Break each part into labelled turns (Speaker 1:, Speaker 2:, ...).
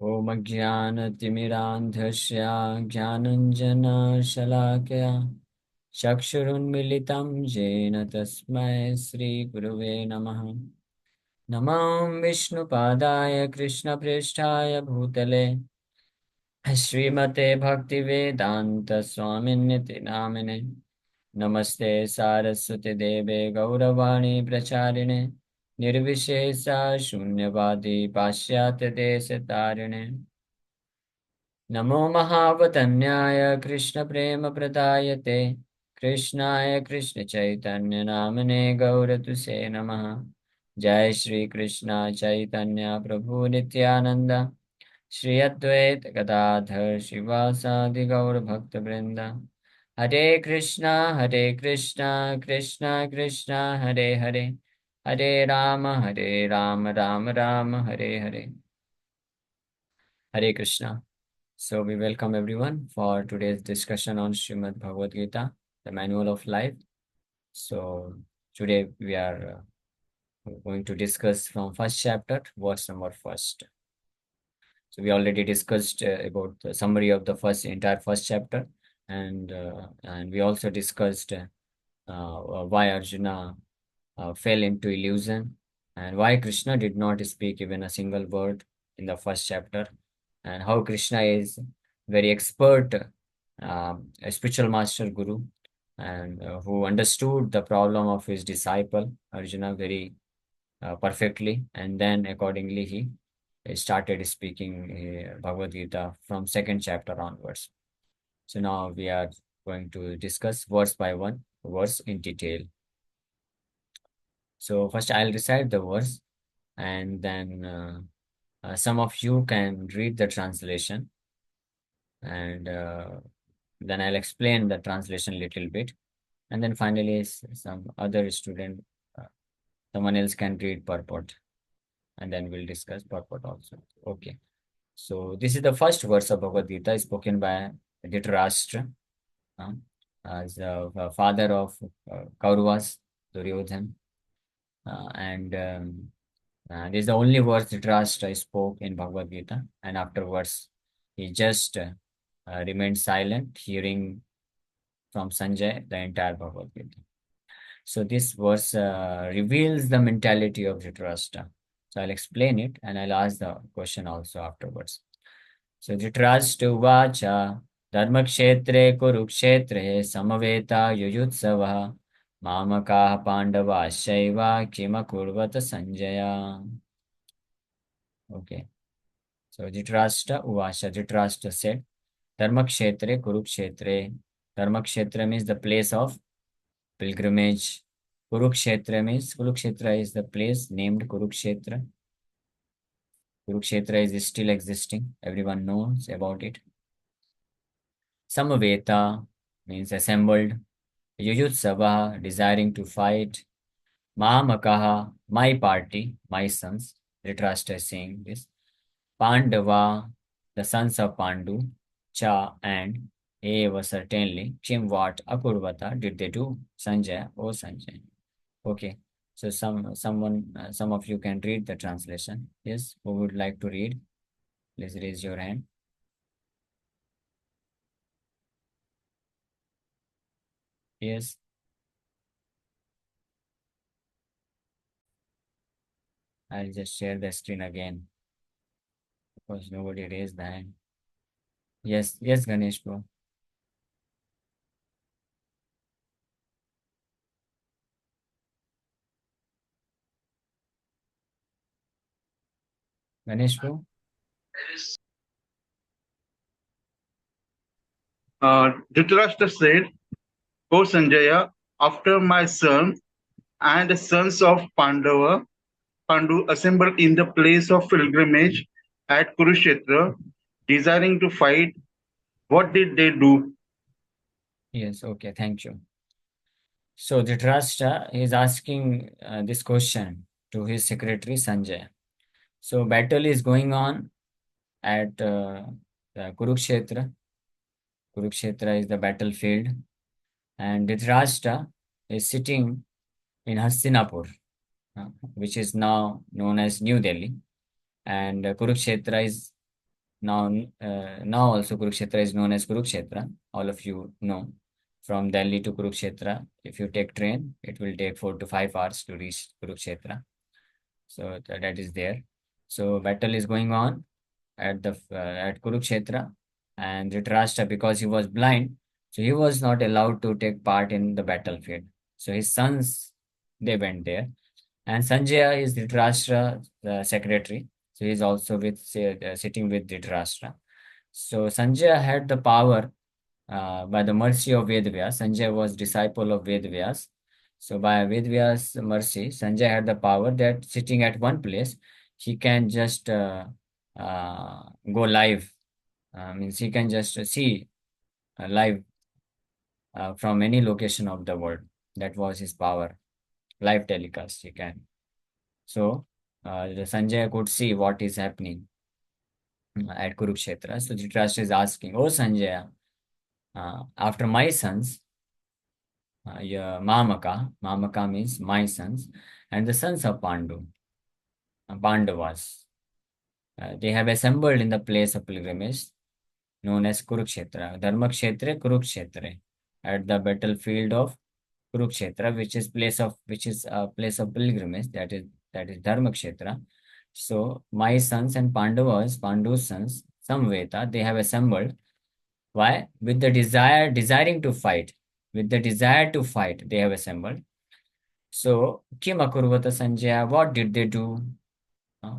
Speaker 1: ॐ अज्ञानतिमिरान्धस्य ज्ञानञ्जनशलाकया चक्षुरुन्मिलितं येन तस्मै श्रीगुरुवे नमः। नमो विष्णुपादाय कृष्णप्रेष्ठाय भूतले श्रीमते भक्तिवेदान्तस्वामिन्निति नामिने। नमस्ते सारस्वती देवे गौरवाणी प्रचारिणे निर्विशेषा शून्यवादी पाश्चात्यदेशतारिणे। नमो महावतन्याय कृष्णप्रेमप्रदायते कृष्णाय कृष्णचैतन्यनामने गौरतुसे नमः। जय श्री कृष्ण चैतन्य प्रभु नित्यानंद श्री अद्वैत गदाधर शिवासादि गौर भक्त वृंद। हरे कृष्णा कृष्णा कृष्णा हरे हरे, हरे Ram Ram Ram Hare Hare. Hare Krishna. So we welcome everyone for today's discussion on Srimad Bhagavad Gita, the manual of life. So today we are going to discuss from first chapter, verse number first. So we already discussed about the summary of the entire first chapter, and we also discussed why Arjuna fell into illusion and why Krishna did not speak even a single word in the first chapter, and how Krishna is very expert, a spiritual master guru, and who understood the problem of his disciple Arjuna very perfectly, and then accordingly he started speaking Bhagavad Gita from second chapter onwards. So now we are going to discuss verse by one verse in detail. So first I'll recite the verse, and then some of you can read the translation, and then I'll explain the translation a little bit, and then finally some other student, uh, someone else can read purport, and then we'll discuss purport also. Okay. So this is the first verse of Bhagavad Gita spoken by Dhritarashtra, uh, as the father of Kauravas, Duryodhan, and this is the only verse Dhritarashtra spoke in Bhagavad Gita, and afterwards he just remained silent, hearing from Sanjay the entire Bhagavad Gita. So this verse reveals the mentality of Dhritarashtra. So I'll explain it and I'll ask the question also afterwards. So Dhritarashtra Uvacha Dharmakshetre Kurukshetre Samaveta Yuyutsavah Mamakaः Pandavaश्चैव किमकुर्वत Sanjaya. Okay. So Dhritarashtra Uvasha, Dhritarashtra said, Dharmakshetre Kurukshetre. Dharmakshetra means the place of pilgrimage. Kurukshetra is the place named Kurukshetra. Kurukshetra is still existing. Everyone knows about it. Samaveta means assembled. Yuyutsava, desiring to fight. Mamakaha, my party, my sons. Dhritarashtra is saying this. Pandava, the sons of Pandu. Cha, and Eva, certainly. Kim, what? Akurvata, did they do? Sanjay, oh Sanjay. Okay. So some of you can read the translation. Yes, who would like to read? Please raise your hand. Yes. I'll just share the screen again because nobody raised the hand. Yes, yes, Ganesh bro. Ganesh bro.
Speaker 2: Dhritarashtra said, O Sanjaya, after my son and the sons of Pandu assembled in the place of pilgrimage at Kurukshetra, desiring to fight, what did they do?
Speaker 1: Yes, okay, thank you. So Dhritarashtra is asking this question to his secretary Sanjay. So battle is going on at Kurukshetra. Kurukshetra is the battlefield, and Dhritarashtra is sitting in Hastinapur, which is now known as New Delhi, and Kurukshetra is now also Kurukshetra is known as Kurukshetra. All of you know. From Delhi to Kurukshetra, if you take train, it will take 4 to 5 hours to reach Kurukshetra. So that is there. So battle is going on at Kurukshetra, and Dhritarashtra, because he was blind, so he was not allowed to take part in the battlefield. So his sons, they went there, and Sanjaya is Dhritarashtra, the secretary. So he's also sitting with Dhritarashtra. So Sanjaya had the power by the mercy of Vedvyas. Sanjay was disciple of Vedvyas. So by Vedvyas' mercy, Sanjay had the power that sitting at one place, he can just go live. Means he can just see live from any location of the world. That was his power. Live telecast he can. So the Sanjay could see what is happening at Kurukshetra. So Dhritarashtra is asking, "Oh Sanjay, after my sons, yeah, Mamaka. Mamaka means my sons, and the sons of Pandavas. They have assembled in the place of pilgrimage known as Kurukshetra, Dharmakshetra, Kurukshetra, at the battlefield of Kurukshetra, which is a place of pilgrimage. That is Dharmakshetra. So my sons and Pandu's sons, Samveta, they have assembled. Why? With the desiring to fight. With the desire to fight, they have assembled. So, Kim Akurvata Sanjaya, what did they do? Uh,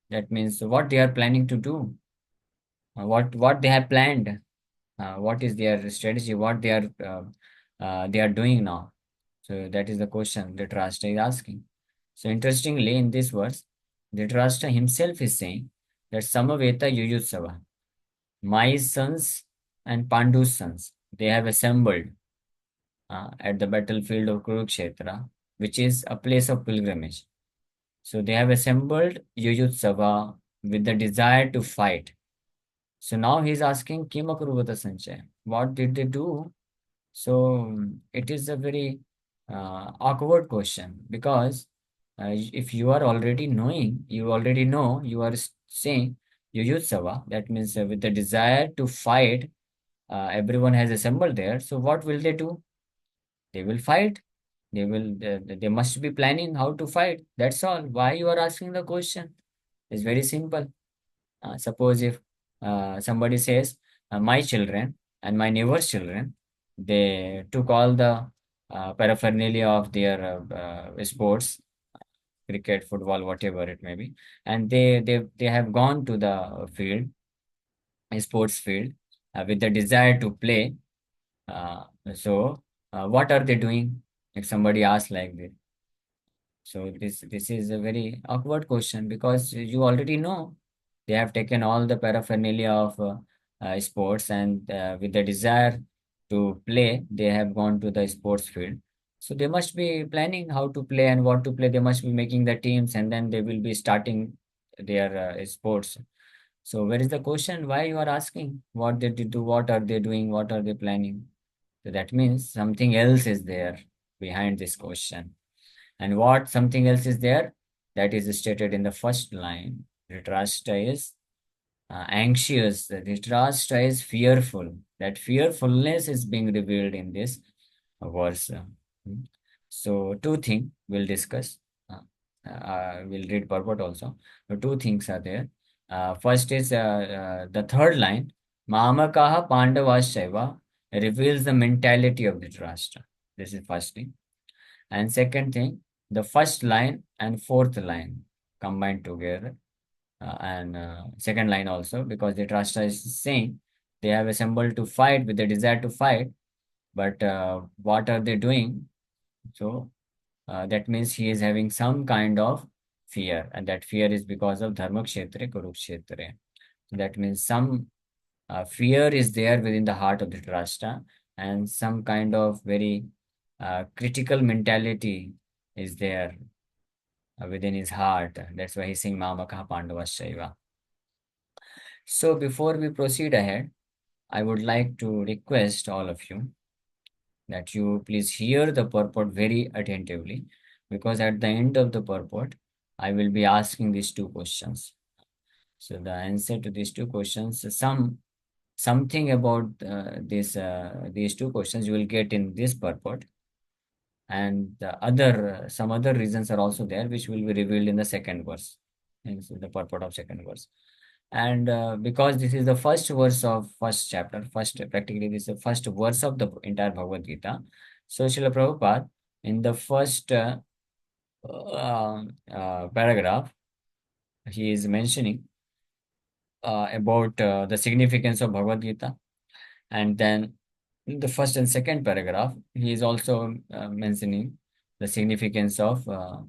Speaker 1: that means what they are planning to do, what they have planned, what is their strategy, what they are doing now. So that is the question that Rashtra is asking. So interestingly, in this verse, Dhritarashtra himself is saying that Samaveta Yuyutsava, my sons and Pandu's sons, they have assembled at the battlefield of Kurukshetra, which is a place of pilgrimage. So they have assembled Yuyutsava with the desire to fight. So now he's asking Kimakuruvata Sanjay, what did they do? So it is a very awkward question because if you are already knowing, you already know, you are saying Yuyutsava, that means with the desire to fight, everyone has assembled there. So what will they do? They will fight. They must be planning how to fight. That's all. Why you are asking the question? It's very simple. Suppose if somebody says, my children and my neighbor's children, they took all the paraphernalia of their sports, cricket, football, whatever it may be, and they have gone to the field, a sports field, with the desire to play. Uh, so, what are they doing? If somebody asks like this, so this is a very awkward question because you already know they have taken all the paraphernalia of sports, and with the desire to play, they have gone to the sports field. So they must be planning how to play and what to play. They must be making the teams, and then they will be starting their sports. So where is the question? Why you are asking? What did they do? What are they doing? What are they planning? So that means something else is there behind this question. And what something else is there? That is stated in the first line. Dhritarashtra is anxious. Dhritarashtra is fearful. That fearfulness is being revealed in this verse. Hmm. So two things we'll discuss. We'll read purport also. The two things are there. First is the third line. Mamakaha Pandavasyaiva reveals the mentality of Dhritarashtra. This is first thing. And second thing, the first line and fourth line combined together, and second line also, because the Trashta is saying they have assembled to fight with the desire to fight, but what are they doing? So that means he is having some kind of fear, and that fear is because of Dharma Kshetra, Kurukshetra. That means some fear is there within the heart of the Dhritarashtra, and some kind of very critical mentality is there within his heart. That's why he's saying Mamakaha Pandavasyaiva. So before we proceed ahead, I would like to request all of you that you please hear the purport very attentively, because at the end of the purport, I will be asking these two questions. So the answer to these two questions, something about these two questions you will get in this purport, and the other some other reasons are also there, which will be revealed in the second verse, in the purport of second verse. And because this is the first verse of first chapter, first practically this is the first verse of the entire Bhagavad Gita. So Srila Prabhupada, in the first paragraph, he is mentioning about the significance of Bhagavad Gita. And then in the first and second paragraph, he is also mentioning the significance of uh,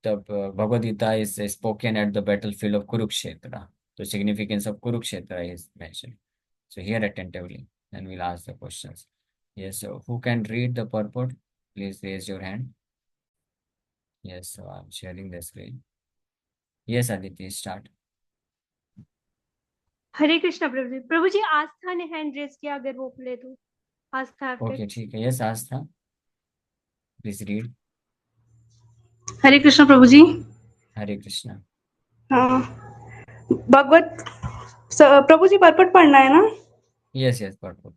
Speaker 1: the Bhagavad Gita is spoken at the battlefield of Kurukshetra. The significance of Kurukshetra is mentioned. So here attentively, and we'll ask the questions. Yes, so who can read the purport? Please raise your hand. Yes, so I'm sharing the screen. Yes, Aditi, start.
Speaker 3: हरे कृष्णा प्रभु जी। प्रभु जी, आस्था ने hand raise किया, अगर वो ले तो आस्था
Speaker 1: Okay, ठीक है. Yes, Astha, please read.
Speaker 4: Hare Krishna Prabhu ji.
Speaker 1: Hare Krishna.
Speaker 4: Bhagwat Prabhu ji purport पढ़ना है ना?
Speaker 1: Yes, yes, purport.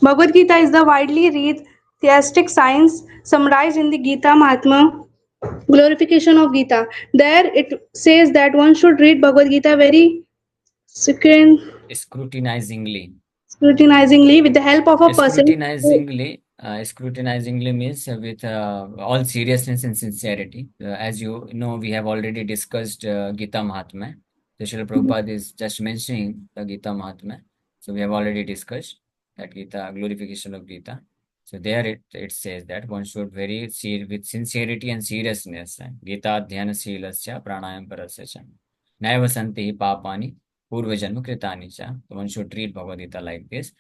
Speaker 4: Bhagavad Gita is the widely read theistic science summarized in the Gita Mahatma, glorification of Gita. There it says that one should read Bhagavad Gita very
Speaker 1: Scrutinizingly.
Speaker 4: scrutinizingly with the help of a person.
Speaker 1: Scrutinizingly means with all seriousness and sincerity. As you know, we have already discussed Gita Mahatma. So Srila Prabhupada is just mentioning the Gita Mahatma. So we have already discussed that Gita, glorification of Gita. So there it says that one should with sincerity and seriousness. Gita dhyana silasya pranayam parasya naiva santi papani purva janma kritani cha. So one should read Bhagavad Gita like this,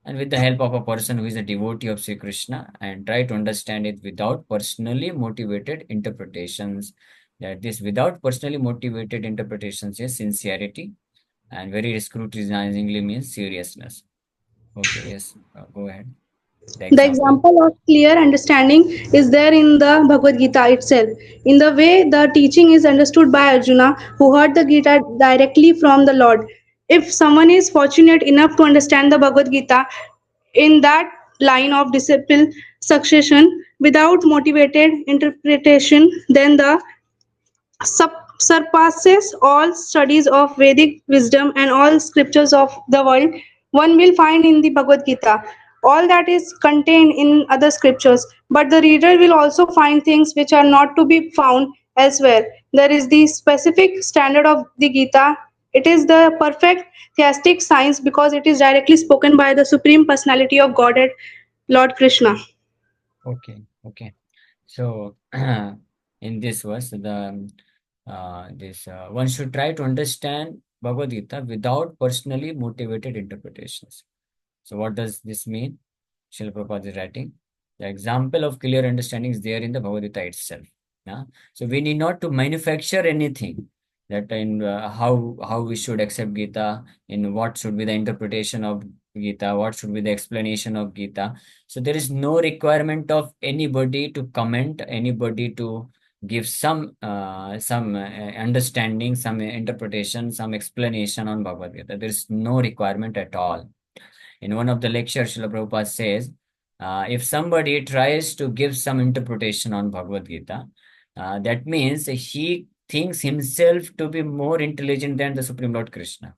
Speaker 1: and with the help of a person who is a devotee of Sri Krishna, and try to understand it without personally motivated interpretations. That this without personally motivated interpretations is sincerity, and very scrutinizingly means seriousness. Okay, yes, go ahead.
Speaker 4: The example of clear understanding is there in the Bhagavad Gita itself. In the way the teaching is understood by Arjuna, who heard the Gita directly from the Lord. If someone is fortunate enough to understand the Bhagavad Gita in that line of disciple succession without motivated interpretation, then the surpasses all studies of Vedic wisdom and all scriptures of the world, one will find in the Bhagavad Gita. All that is contained in other scriptures, but the reader will also find things which are not to be found elsewhere. There is the specific standard of the Gita. It is the perfect theistic science because it is directly spoken by the Supreme Personality of Godhead, Lord Krishna.
Speaker 1: Okay, okay. So in this verse, one should try to understand Bhagavad Gita without personally motivated interpretations. So what does this mean? Srila Prabhupada is writing, the example of clear understanding is there in the Bhagavad Gita itself. Yeah? So we need not to manufacture anything, that in how we should accept Gita, in what should be the interpretation of Gita, what should be the explanation of Gita. So there is no requirement of anybody to comment, anybody to give some understanding, some interpretation, some explanation on Bhagavad Gita. There is no requirement at all. In one of the lectures, Srila Prabhupada says, if somebody tries to give some interpretation on Bhagavad Gita, that means he thinks himself to be more intelligent than the Supreme Lord Krishna.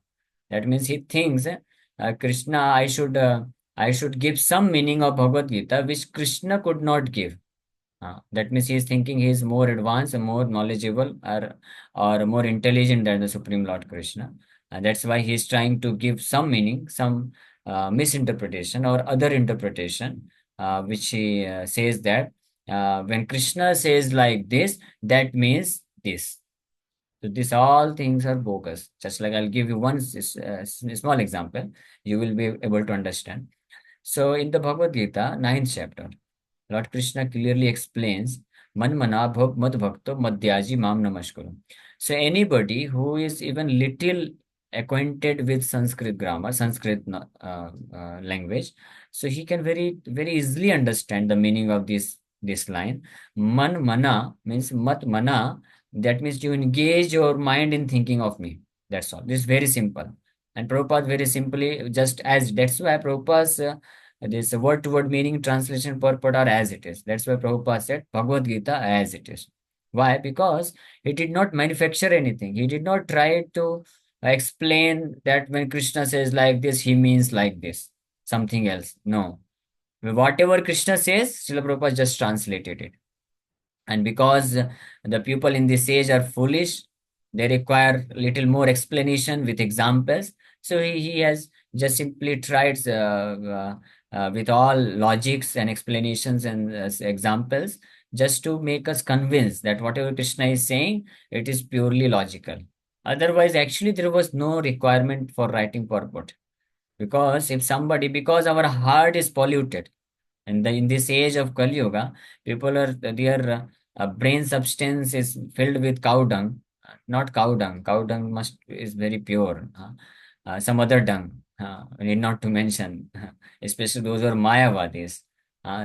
Speaker 1: That means he thinks, Krishna, I should give some meaning of Bhagavad Gita which Krishna could not give. That means he is thinking he is more advanced and more knowledgeable, or more intelligent than the Supreme Lord Krishna. And that's why he is trying to give some meaning, some misinterpretation or other interpretation, which he says that when Krishna says like this, that means this. So these all things are bogus. Just like I'll give you one small example, you will be able to understand. So in the Bhagavad Gita, 9th chapter, Lord Krishna clearly explains, Man mana bhav mad bhakto madhyaji mam namaskaram. So anybody who is even little acquainted with Sanskrit grammar, Sanskrit language, so he can very easily understand the meaning of this line. Man mana means mat mana That means you engage your mind in thinking of me. That's all. This is very simple. And Prabhupada very simply, just as, that's why Prabhupada's this word to word meaning, translation, purport are as it is. That's why Prabhupada said Bhagavad Gita as it is. Why? Because he did not manufacture anything. He did not try to explain that when Krishna says like this, he means like this, something else. No. Whatever Krishna says, Srila Prabhupada just translated it. And because the people in this age are foolish, they require little more explanation with examples. So he has just simply tried with all logics and explanations and examples, just to make us convinced that whatever Krishna is saying, it is purely logical. Otherwise, actually, there was no requirement for writing purport. Because if somebody, because our heart is polluted, and in this age of Kali Yuga, people are, their brain substance is filled with cow dung, not cow dung. Cow dung must is very pure. Some other dung, we need not to mention, especially those who are Mayavadis.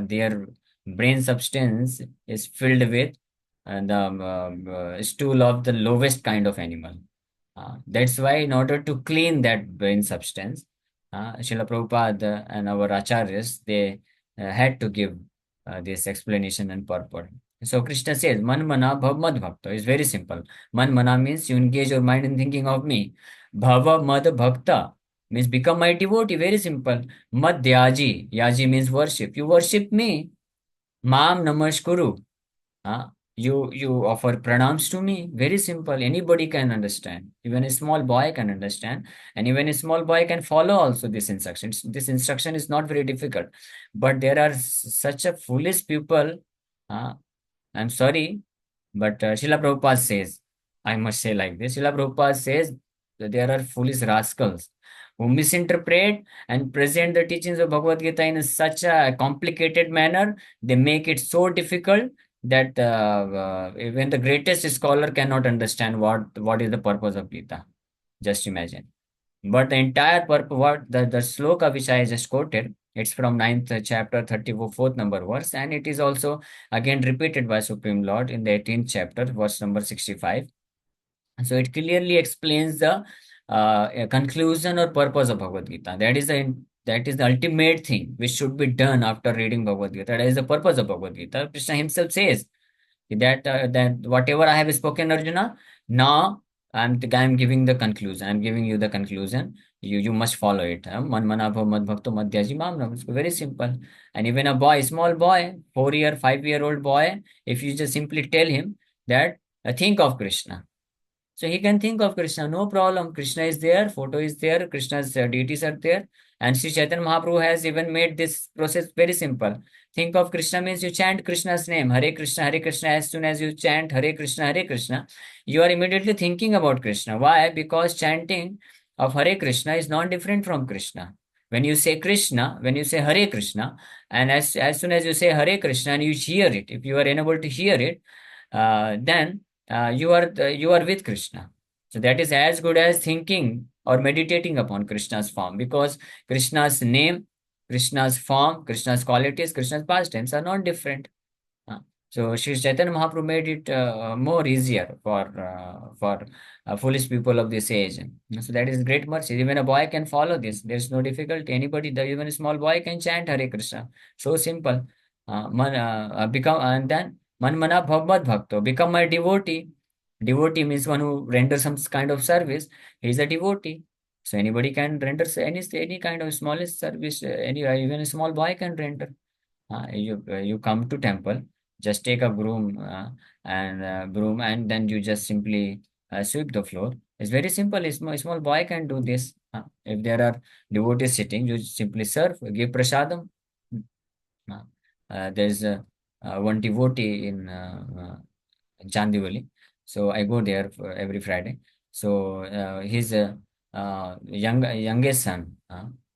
Speaker 1: Their brain substance is filled with the stool of the lowest kind of animal. That's why, in order to clean that brain substance, Srila Prabhupada and our acharyas, they had to give this explanation and purport. So Krishna says, Man mana bhav mad bhakta. It's very simple. Man mana means you engage your mind in thinking of me. Bhava mad bhakta means become my devotee. Very simple. Mad yaji. Yaji means worship. You worship me. Mam namaskuru. You offer pranams to me. Very simple. Anybody can understand. Even a small boy can understand, and even a small boy can follow also this instruction. This instruction is not very difficult, but there are such a foolish people. Uh, I'm sorry, but Srila Prabhupada says, I must say like this. Srila Prabhupada says that there are foolish rascals who misinterpret and present the teachings of Bhagavad Gita in such a complicated manner. They make it so difficult that even the greatest scholar cannot understand what is the purpose of Gita. Just imagine. But the entire purpose, what the sloka which I just quoted, it's from ninth chapter, 34th number verse, and it is also again repeated by Supreme Lord in the 18th chapter, verse number 65. So it clearly explains the conclusion or purpose of Bhagavad Gita. That is the ultimate thing which should be done after reading Bhagavad Gita. That is the purpose of Bhagavad Gita. Krishna himself says that whatever I have spoken, Arjuna, now I'm giving the conclusion. I'm giving you the conclusion. You must follow it. Man mana bhav mad bhakto madhyaji mam nam. It's very simple. And even a boy, small boy, 4-year, 5-year-old boy, if you just simply tell him that think of Krishna, so he can think of Krishna, no problem. Krishna is there, photo is there, Krishna's deities are there. And Sri Chaitanya Mahaprabhu has even made this process very simple. Think of Krishna means you chant Krishna's name, Hare Krishna, Hare Krishna. As soon as you chant Hare Krishna, Hare Krishna, you are immediately thinking about Krishna. Why? Because chanting of Hare Krishna is not different from Krishna. When you say Krishna, when you say Hare Krishna, and as soon as you say Hare Krishna and you hear it, if you are unable to hear it, then you are with Krishna. So that is as good as thinking or meditating upon Krishna's form, because Krishna's name, Krishna's form, Krishna's qualities, Krishna's pastimes are not different. Uh, so Sri Chaitanya Mahaprabhu made it more easier for foolish people of this age. So that is great mercy. Even a boy can follow this. There is no difficulty. Even a small boy can chant Hare Krishna. So simple. Become and then Man mana bhavad bhakto, become my devotee. Devotee means one who renders some kind of service. He is a devotee. So anybody can render any kind of smallest service. Even a small boy can render. You come to temple, just take a broom, and then you just simply sweep the floor. It's very simple. A small boy can do this. If there are devotees sitting, you simply serve, give prasadam. Uh, there's one devotee in Chandivali. So I go there every Friday. So his youngest son,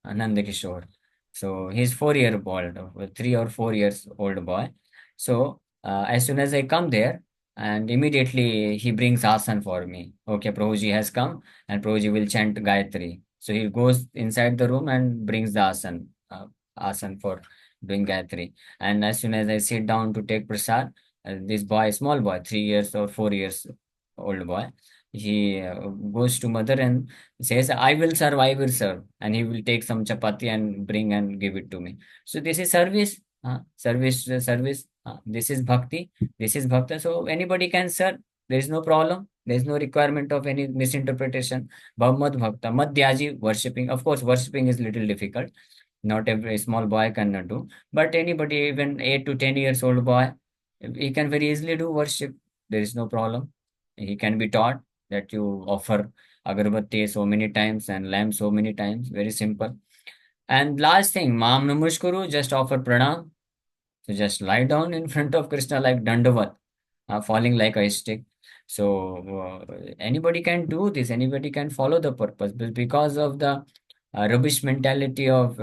Speaker 1: Ananda Kishore. So he's 4 year old, 3 or 4 years old boy. So as soon as I come there, and immediately he brings asan for me. Okay, Prabhuji has come, and Prabhuji will chant Gayatri. So he goes inside the room and brings the asan for doing Gayatri. And as soon as I sit down to take prasad, this boy, small boy, 3 years or 4 years old boy. He goes to mother and says, I will serve, I will serve. And he will take some chapati and bring and give it to me. So this is service, service. This is bhakti, this is bhakta. So anybody can serve. There is no problem. There is no requirement of any misinterpretation. Bhavmad bhakta, madhyaji, worshipping. Of course, worshipping is little difficult. Not every small boy cannot do. But anybody, even 8 to 10 years old boy, he can very easily do worship. There is no problem. He can be taught that you offer agarbatti so many times and lamp so many times. Very simple. And last thing, Mam Namaskuru, just offer pranam. So just lie down in front of Krishna like Dandavat, falling like a stick. So anybody can do this. Anybody can follow the purpose. But because of the rubbish mentality of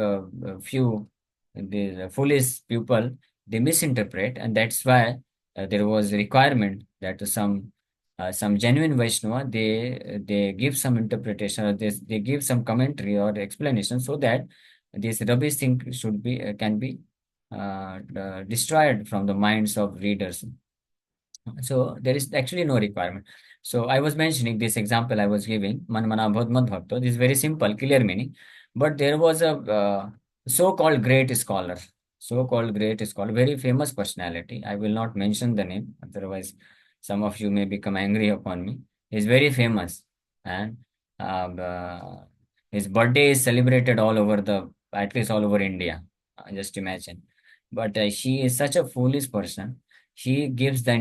Speaker 1: few the foolish people, they misinterpret, and that's why there was a requirement that some genuine Vaishnava they give some interpretation or they give some commentary or explanation so that this rubbish thing should be can be destroyed from the minds of readers. So there is actually no requirement. So I was mentioning this example I was giving, Man Mana Bhad Mad Bhakto. This is very simple, clear meaning. But there was a so-called great scholar, very famous personality. I will not mention the name, otherwise some of you may become angry upon me. He's very famous, and his birthday is celebrated all over at least all over India. Just imagine. But she is such a foolish person. She gives the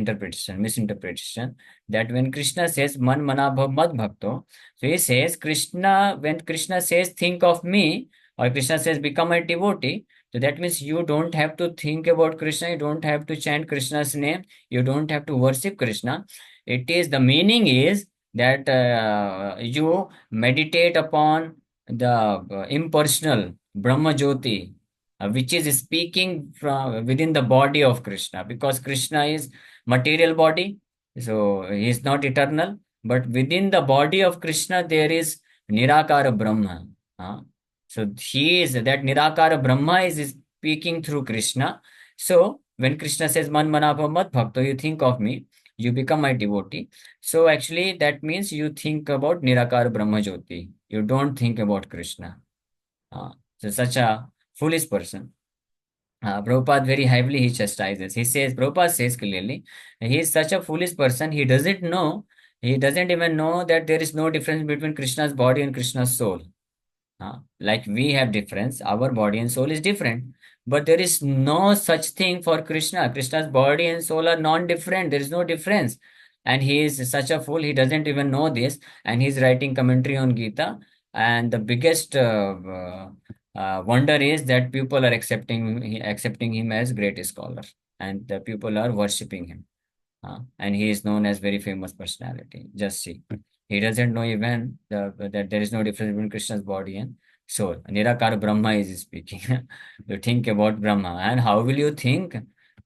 Speaker 1: misinterpretation, that when Krishna says man manabha mad bhakto, so he says when Krishna says think of me, or Krishna says become a devotee, so that means you don't have to think about Krishna, you don't have to chant Krishna's name, you don't have to worship Krishna. The meaning is that you meditate upon the impersonal Brahma Jyoti, which is speaking from within the body of Krishna, because Krishna is material body, so he is not eternal, but within the body of Krishna there is Nirakara Brahma. So he is that Nirakara Brahma is speaking through Krishna. So when Krishna says Man Manabha Mat Bhakto, you think of me, you become my devotee. So actually that means you think about Nirakara Brahma Jyoti. You don't think about Krishna. So such a foolish person. Prabhupada very heavily he chastises. Prabhupada says clearly, he is such a foolish person, he doesn't even know that there is no difference between Krishna's body and Krishna's soul. Like we have difference, our body and soul is different. But there is no such thing for Krishna. Krishna's body and soul are non-different. There is no difference. And he is such a fool, he doesn't even know this. And he's writing commentary on Gita. And the biggest wonder is that people are accepting him as great scholar. And the people are worshipping him. And he is known as very famous personality. Just see. He doesn't know even that there is no difference between Krishna's body and soul. Nirakara Brahma is speaking. You think about Brahma. And how will you think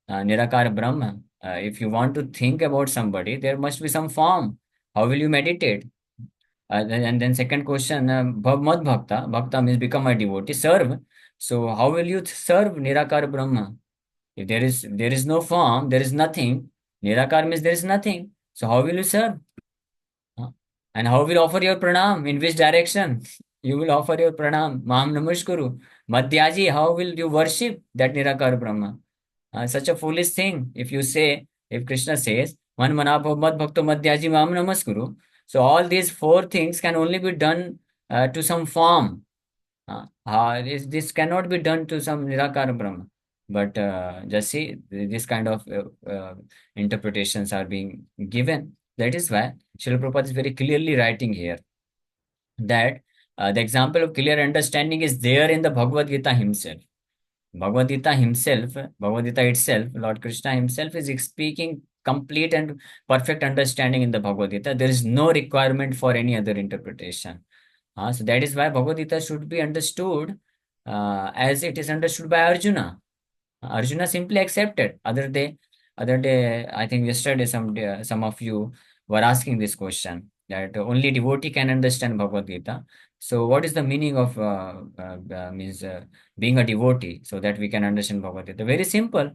Speaker 1: Nirakara Brahma? If you want to think about somebody, there must be some form. How will you meditate? And then second question, Mad Bhakta. Bhakta means become a devotee. Serve. So how will you serve Nirakara Brahma? If there is no form, there is nothing. Nirakar means there is nothing. So how will you serve? Huh? And how will you offer your pranam? In which direction? You will offer your pranam. Maham Namaskuru. Madhyaji, how will you worship that Nirakar Brahma? Such a foolish thing. If Krishna says, Man manabhav mad bhakto madhyaji Maham Namaskuru. So all these four things can only be done to some form. This cannot be done to some Nirakara Brahma. But just see, this kind of interpretations are being given. That is why Srila Prabhupada is very clearly writing here that the example of clear understanding is there in the Bhagavad Gita himself. Bhagavad Gita itself, Lord Krishna himself is speaking complete and perfect understanding in the Bhagavad Gita. There is no requirement for any other interpretation. So that is why Bhagavad Gita should be understood as it is understood by Arjuna. Arjuna simply accepted. Other day, I think yesterday, some of you were asking this question that only devotee can understand Bhagavad Gita. So, what is the meaning of means being a devotee so that we can understand Bhagavad Gita? Very simple.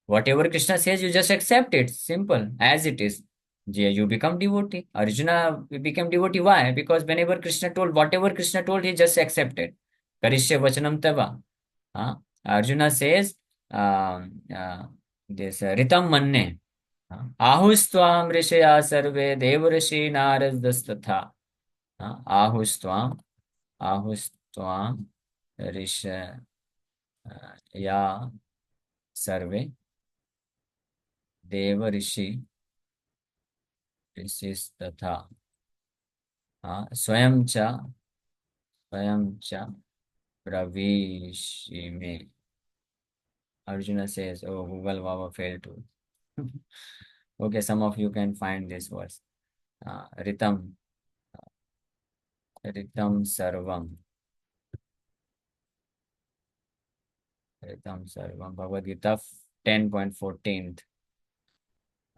Speaker 1: Whatever Krishna says, you just accept it. Simple as it is. You become devotee. Arjuna became devotee. Why? Because whenever Krishna told, whatever Krishna told, he just accepted. Karishya vachanam tava. Arjuna says, this ritam manne. Ahustvam rishya sarve devrishi naradasthatha. Ahustvam, ahustvam rishya ya sarve devrishi rishisthatha. स्वयं च pravishime. Arjuna says, oh, Google Baba failed to. Okay, some of you can find this verse. Ritam, ritam sarvam. Ritam sarvam. Bhagavad Gita 10.14.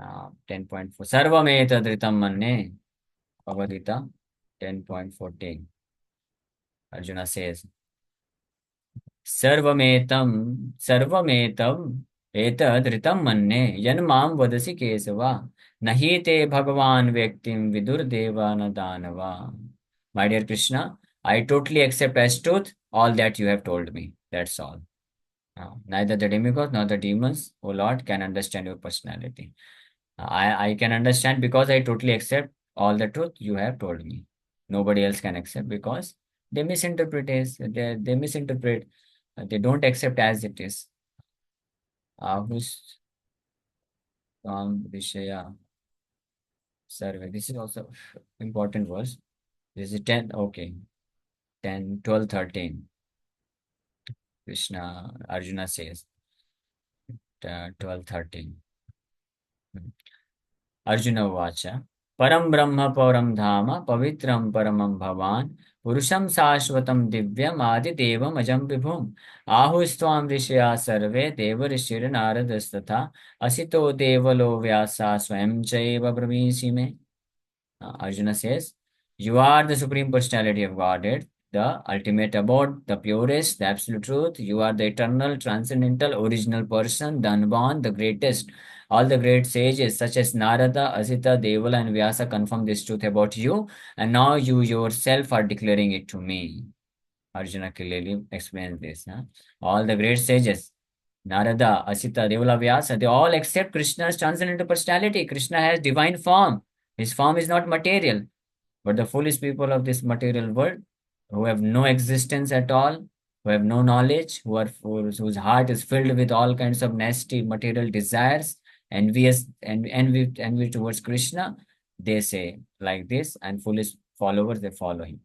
Speaker 1: 10.4. Sarvam etad ritam manne. Bhagavad Gita 10.14. Arjuna says, सर्वमेतम एतद् ऋतं मन्ये यन्मां वदसि केशव नहि ते भगवान व्यक्तिं विदुर्देवा न दानवा. My dear Krishna, I totally accept as truth all that you have told me. That's all. Neither the demigods nor the demons, O Lord, can understand your personality. I can understand because I totally accept all the truth you have told me. Nobody else can accept because they misinterpret it. They misinterpret. They don't accept as it is. Ahus Tam Vishaya Sarve. This is also important verse. This is 10. Okay. 10, 12, 13. Krishna, Arjuna says 12, 13. Arjuna Vacha. Param Brahma Param Dhama Pavitram Paramam Bhavan Purusham Sashvatam Divyam Adi Devam Ajam Vibhum Ahustvam Rishya Sarve Deva Rishir Naradasthatha Asito Devalo Vyasa Swayam Chaiva Brahmisi. Arjuna says, you are the Supreme Personality of Godhead, the ultimate abode, the purest, the absolute truth. You are the eternal, transcendental, original person, the unborn, the greatest. All the great sages such as Narada, Asita, Devala, and Vyasa confirm this truth about you, and now you yourself are declaring it to me. Arjuna clearly explains this. All the great sages, Narada, Asita, Devala, Vyasa, they all accept Krishna's transcendental personality. Krishna has divine form. His form is not material. But the foolish people of this material world, who have no existence at all, who have no knowledge, who are fools, whose heart is filled with all kinds of nasty material desires, envious and envy towards Krishna, they say like this, and foolish followers they follow him.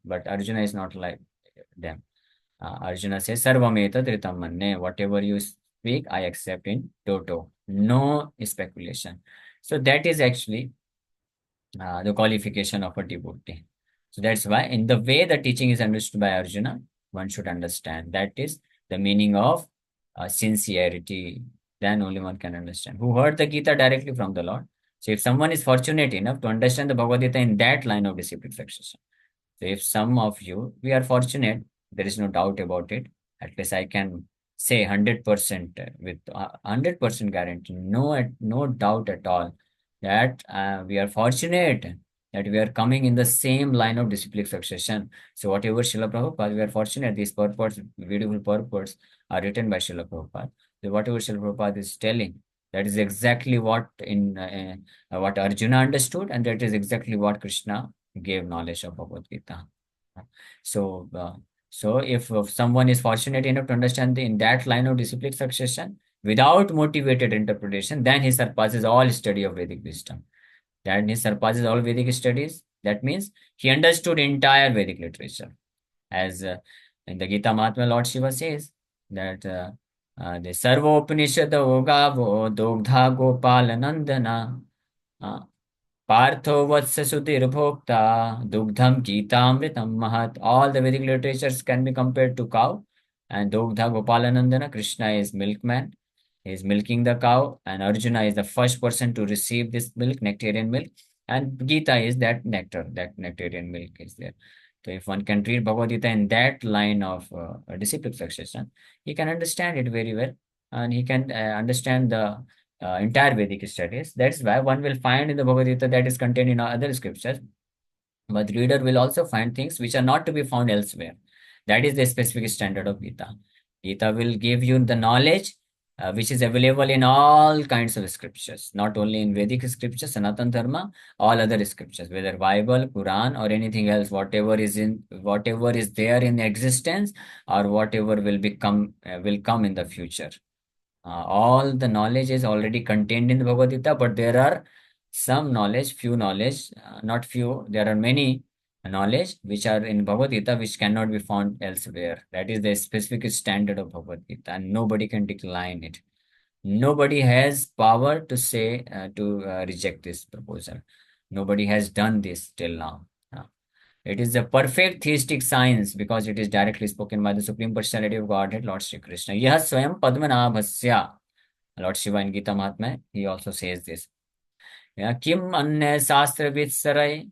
Speaker 1: But Arjuna is not like them. Arjuna says, Sarvameta Dritam Manne, whatever you speak, I accept in toto. No speculation. So that is actually the qualification of a devotee. So that's why, in the way the teaching is understood by Arjuna, one should understand. That is the meaning of sincerity. Then only one can understand. Who heard the Gita directly from the Lord. So if someone is fortunate enough to understand the Bhagavad Gita in that line of disciplic succession, so if some of you, we are fortunate, there is no doubt about it. At least I can say 100% with 100% guarantee, no doubt at all that we are fortunate that we are coming in the same line of disciplic succession. So whatever Srila Prabhupada, we are fortunate these purports, beautiful purports are written by Srila Prabhupada. So whatever Srila Prabhupada is telling, that is exactly what what Arjuna understood, and that is exactly what Krishna gave knowledge of Bhagavad Gita. So, if someone is fortunate enough to understand in that line of disciplic succession without motivated interpretation, then he surpasses all study of Vedic wisdom. Then he surpasses all Vedic studies. That means he understood entire Vedic literature. As in the Gita Mahatma, Lord Shiva says that the Sarva Upanishad Ogavo Dogdha Gopal Nandana Partho Vatsa Sudhir Bhokta Dugdham Gitamritam Mahat. All the Vedic literatures can be compared to cow. And Dogdha Gopalanandana, Krishna is milkman. He is milking the cow. And Arjuna is the first person to receive this milk, nectarian milk. And Gita is that nectar, that nectarian milk is there. So if one can read Bhagavad Gita in that line of disciplic succession, he can understand it very well. And he can understand the entire Vedic studies. That's why one will find in the Bhagavad Gita that is contained in other scriptures, but reader will also find things which are not to be found elsewhere. That is the specific standard of Gita. Gita will give you the knowledge which is available in all kinds of scriptures, not only in Vedic scriptures, Sanatan Dharma, all other scriptures, whether Bible, Quran, or anything else, whatever is there in existence, or whatever will come in the future. All the knowledge is already contained in the Bhagavad Gita, but there are some knowledge, few knowledge, not few, there are many knowledge which are in Bhagavad Gita which cannot be found elsewhere. That is the specific standard of Bhagavad Gita, and nobody can decline it. Nobody has power to say, to reject this proposal. Nobody has done this till now. It is a perfect theistic science because it is directly spoken by the Supreme Personality of Godhead, Lord Sri Krishna. Yah Swayam Padmanabhasya. Lord Shiva in Gita Mahatmya, he also says this. Kim Anne Shastra Vitsarai.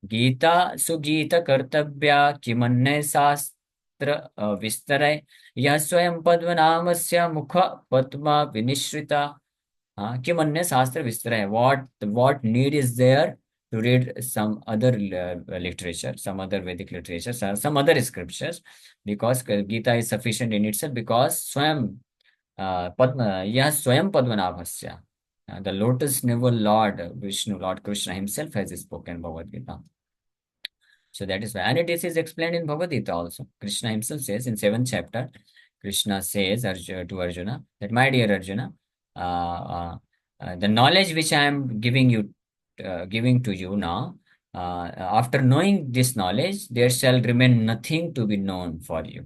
Speaker 1: Gita Sugita Kartabhya Kim Anne Shastra Vistarai. Yah Swayam Padmanamasya Mukha Padma Vinishrita. Kim Anne Shastra Vistarai. What need is there to read some other literature, some other Vedic literature, some other scriptures, because Gita is sufficient in itself, because Swayam Yah Swayam Padmanabhasya. The lotus navel Lord Vishnu, Lord Krishna himself has spoken Bhagavad Gita. So that is why. And it is explained in Bhagavad Gita also. Krishna himself says in 7th chapter, Krishna says to Arjuna that, my dear Arjuna, the knowledge which I am giving to you now, after knowing this knowledge, there shall remain nothing to be known for you.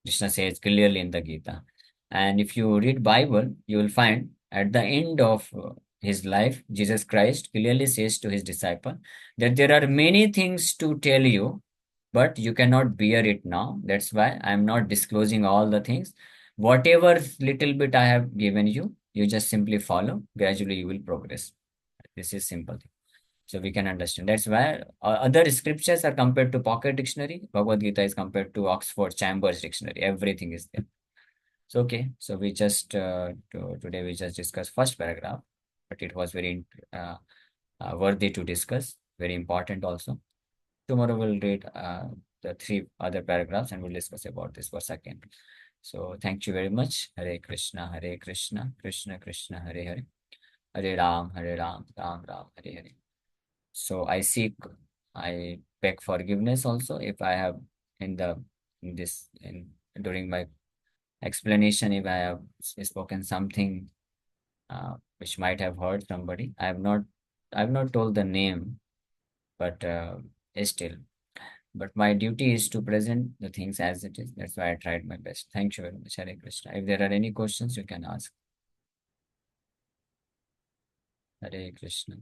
Speaker 1: Krishna says clearly in the Gita. And if you read Bible, you will find at the end of his life, Jesus Christ clearly says to his disciple that there are many things to tell you, but you cannot bear it now. That's why I am not disclosing all the things. Whatever little bit I have given you, you just simply follow. Gradually, you will progress. This is simple thing. So we can understand. That's why other scriptures are compared to pocket dictionary. Bhagavad Gita is compared to Oxford Chambers dictionary. Everything is there. So okay. So we just today we just discussed first paragraph, but it was very worthy to discuss. Very important also. Tomorrow we'll read the 3 other paragraphs and we'll discuss about this for second. So thank you very much. Hare Krishna, Krishna Krishna, Hare Hare. Hare Ram, Ram Ram, Hare Hare. So I beg forgiveness also if I have during my explanation, if I have spoken something which might have hurt somebody. I've not told the name, but still. But my duty is to present the things as it is. That's why I tried my best. Thank you very much, Hare Krishna. If there are any questions, you can ask. Hare Krishna.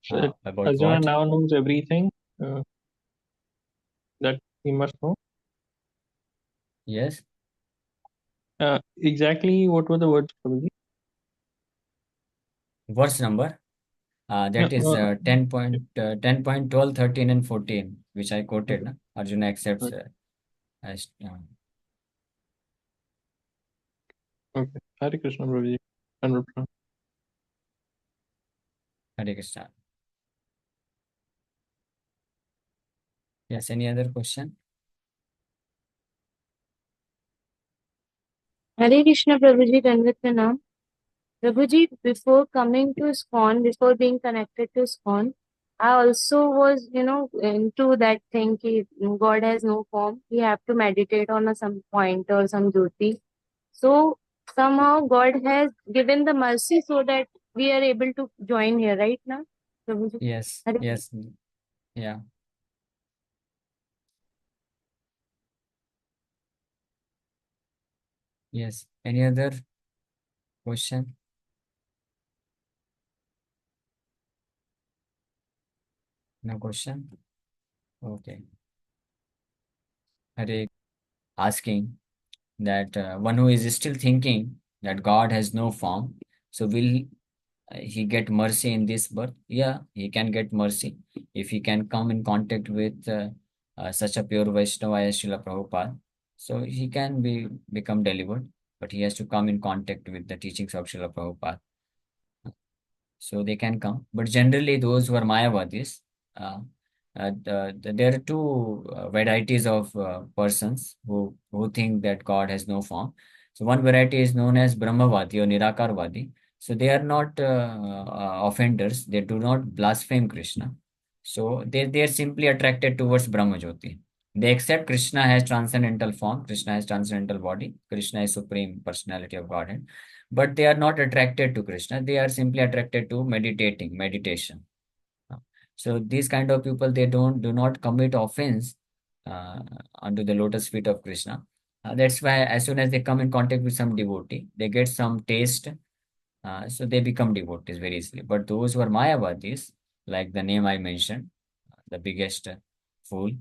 Speaker 5: So
Speaker 1: About
Speaker 5: Arjuna
Speaker 1: what?
Speaker 5: now knows everything that he must know.
Speaker 1: Yes.
Speaker 5: Exactly what were the words, Prabhuji?
Speaker 1: Verse number? That is 10.12, 13, and 14, which I quoted.
Speaker 5: Okay.
Speaker 1: Arjuna accepts as.
Speaker 5: Okay. Hare Krishna, Prabhuji. Anurupna.
Speaker 1: Hare Krishna. Yes, any other question?
Speaker 6: Hare Krishna, Prabhuji, Dandavat Pranam. Prabhuji, before coming to ISKCON, before being connected to ISKCON, I also was, into that thing ki God has no form. We have to meditate on some point or some duty. So somehow God has given the mercy so that we are able to join here right now. Prabhuji.
Speaker 1: Yes,
Speaker 6: Hare
Speaker 1: yes, yeah. Yes. Any other question? No question? Okay. Hare asking that one who is still thinking that God has no form, so will he get mercy in this birth? Yeah, he can get mercy if he can come in contact with such a pure Vaishnava as Srila Prabhupada. So he can become delivered, but he has to come in contact with the teachings of Srila Prabhupada. So they can come. But generally, those who are Mayavadis, uh, there are two varieties of persons who think that God has no form. So one variety is known as Brahmavadi or Nirakarvadi. So they are not offenders. They do not blaspheme Krishna. So they are simply attracted towards Brahmajyoti. They accept Krishna has transcendental form, Krishna has transcendental body, Krishna is supreme personality of Godhead, but they are not attracted to Krishna. They are simply attracted to meditation. Uh, So these kind of people, they do not commit offense uh, unto the lotus feet of Krishna. That's why as soon as they come in contact with some devotee, they get some taste, so they become devotees very easily. But those who are Mayavadis, like the name I mentioned, the biggest fool.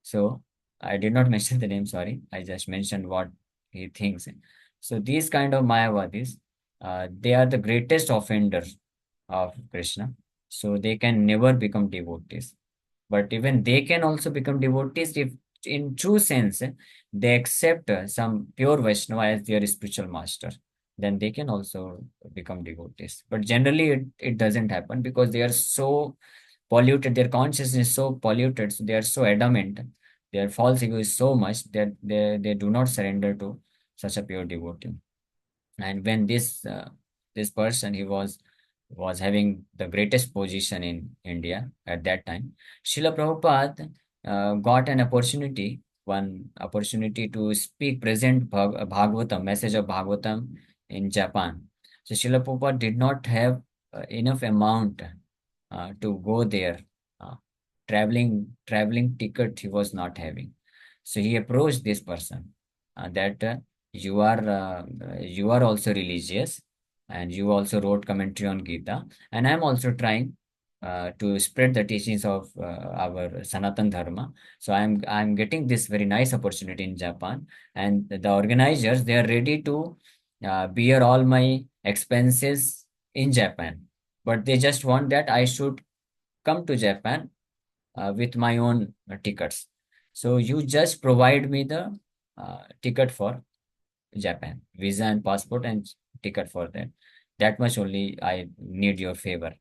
Speaker 1: So I did not mention the name, sorry. I just mentioned what he thinks. So these kind of Mayavadis, they are the greatest offenders of Krishna. So they can never become devotees. But even they can also become devotees if, in true sense, they accept some pure Vaishnava as their spiritual master. Then they can also become devotees. But generally, it doesn't happen because they are so polluted, their consciousness is so polluted, so they are so adamant, their false ego is so much that they do not surrender to such a pure devotee. And when this person, he was having the greatest position in India at that time, Srila Prabhupada got an opportunity, one opportunity to speak, present Bhagavatam, message of Bhagavatam in Japan. So Srila Prabhupada did not have enough amount to go there. Uh, traveling ticket he was not having. So he approached this person that you are also religious and you also wrote commentary on Gita, and I'm also trying to spread the teachings of our Sanatan Dharma. So I'm getting this very nice opportunity in Japan, and the organizers, they are ready to bear all my expenses in Japan, but they just want that I should come to Japan with my own tickets. So you just provide me the ticket for Japan, visa and passport and ticket for that. That much only I need your favor.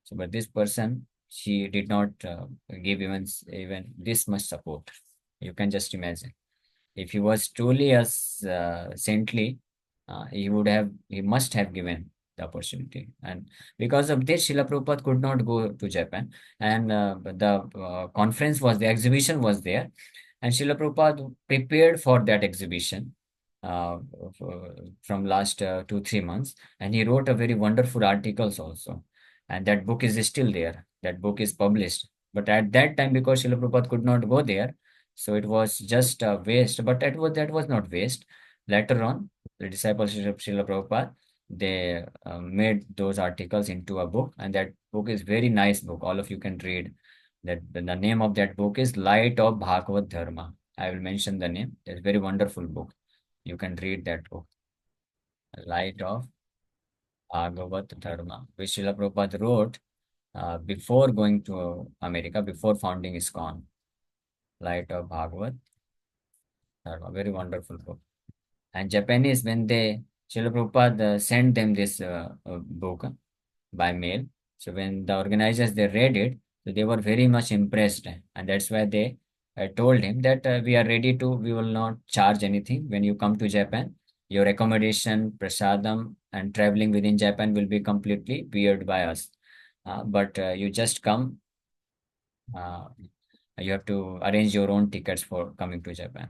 Speaker 1: So, but this person, she did not give even this much support. You can just imagine. If he was truly as saintly, he must have given the opportunity. And because of this, Srila Prabhupada could not go to Japan. And the conference was, the exhibition was there. And Srila Prabhupada prepared for that exhibition uh, from last 2 3 months. And he wrote a very wonderful articles also. And that book is still there. That book is published. But at that time, because Srila Prabhupada could not go there, so it was just a waste, but that was not waste. Later on, the disciples of Srila Prabhupada, they made those articles into a book, and that book is very nice book. All of you can read. That the name of that book is Light of Bhagavad Dharma. I will mention the name. It's a very wonderful book. You can read that book, Light of Bhagavad Dharma, which Srila Prabhupada wrote before going to America, before founding ISKCON. Light of Bhagavad Dharma, very wonderful book. And Japanese, when they, Srila Prabhupada sent them this book by mail. So when the organizers, they read it, so they were very much impressed. And that's why they told him that we will not charge anything when you come to Japan. Your accommodation, prasadam, and traveling within Japan will be completely paid by us. But you just come, uh, you have to arrange your own tickets for coming to Japan.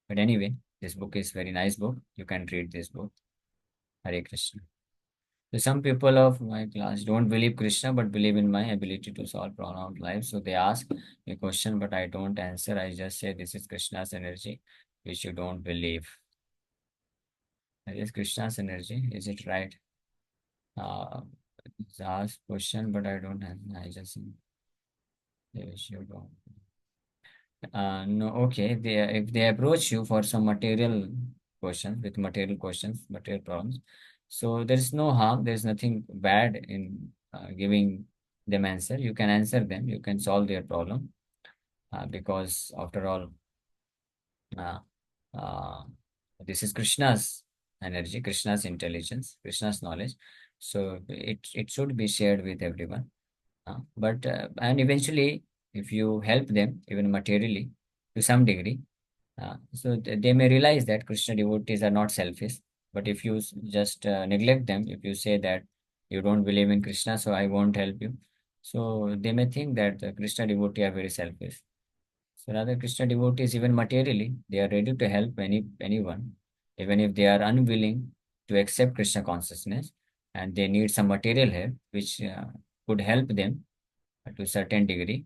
Speaker 1: But anyway, this book is very nice book. You can read this book. Hare Krishna. So some people of my class don't believe Krishna, but believe in my ability to solve problem of life. So they ask a question, but I don't answer. I just say this is Krishna's energy, which you don't believe. It is Krishna's energy. Is it right? It's asked question, but I don't answer. I just say, yes, you don't. No, okay. If they approach you for some material questions, with material questions, material problems, so there is no harm. There is nothing bad in giving them answer. You can answer them. You can solve their problem because after all, uh, this is Krishna's energy, Krishna's intelligence, Krishna's knowledge. So it should be shared with everyone. But and eventually, if you help them even materially to some degree, they may realize that Krishna devotees are not selfish. But if you just neglect them, if you say that you don't believe in Krishna, so I won't help you, so they may think that the Krishna devotee are very selfish. So rather, Krishna devotees, even materially, they are ready to help anyone, even if they are unwilling to accept Krishna consciousness, and they need some material help, which could help them to a certain degree.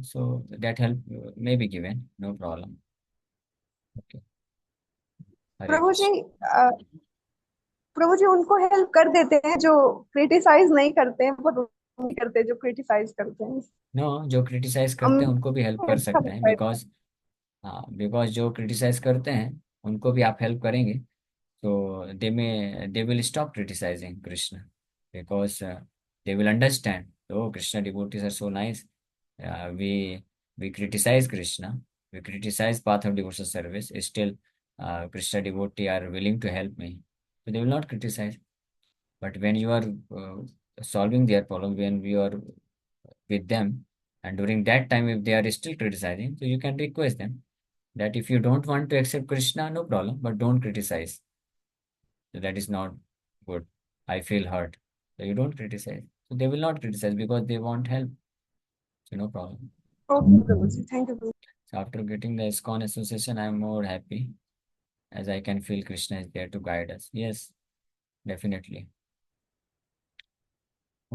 Speaker 1: So that help may be given, no problem. Okay. Hare
Speaker 7: Prabhu
Speaker 1: Krishna.
Speaker 7: जी प्रभु जी उनको help कर देते हैं जो criticise नहीं करते हैं, वो नहीं करते जो क्रिटिसाइज करते हैं।
Speaker 1: No, जो क्रिटिसाइज
Speaker 7: हम
Speaker 1: करते हैं उनको भी हेल्प कर
Speaker 7: अच्छा
Speaker 1: सकते हैं,
Speaker 7: लगता है।
Speaker 1: बिकॉज बिकॉज जो क्रिटिसाइज करते हैं उनको भी आप हेल्प करेंगे, so they will stop criticizing Krishna, because they will understand, oh, Krishna devotees are so nice. We criticize Krishna, we criticize path of devotional service, still Krishna devotee are willing to help me, so they will not criticize. But when you are solving their problem, when we are with them, and during that time if they are still criticizing, so you can request them that if you don't want to accept Krishna, no problem, but don't criticize. So that is not good. I feel hurt. So you don't criticize. So they will not criticize because they want help. So no problem.
Speaker 7: Okay Prabhu ji, thank you.
Speaker 1: So after getting the ISKCON association, I am more happy as I can feel Krishna is there to guide us. Yes, definitely.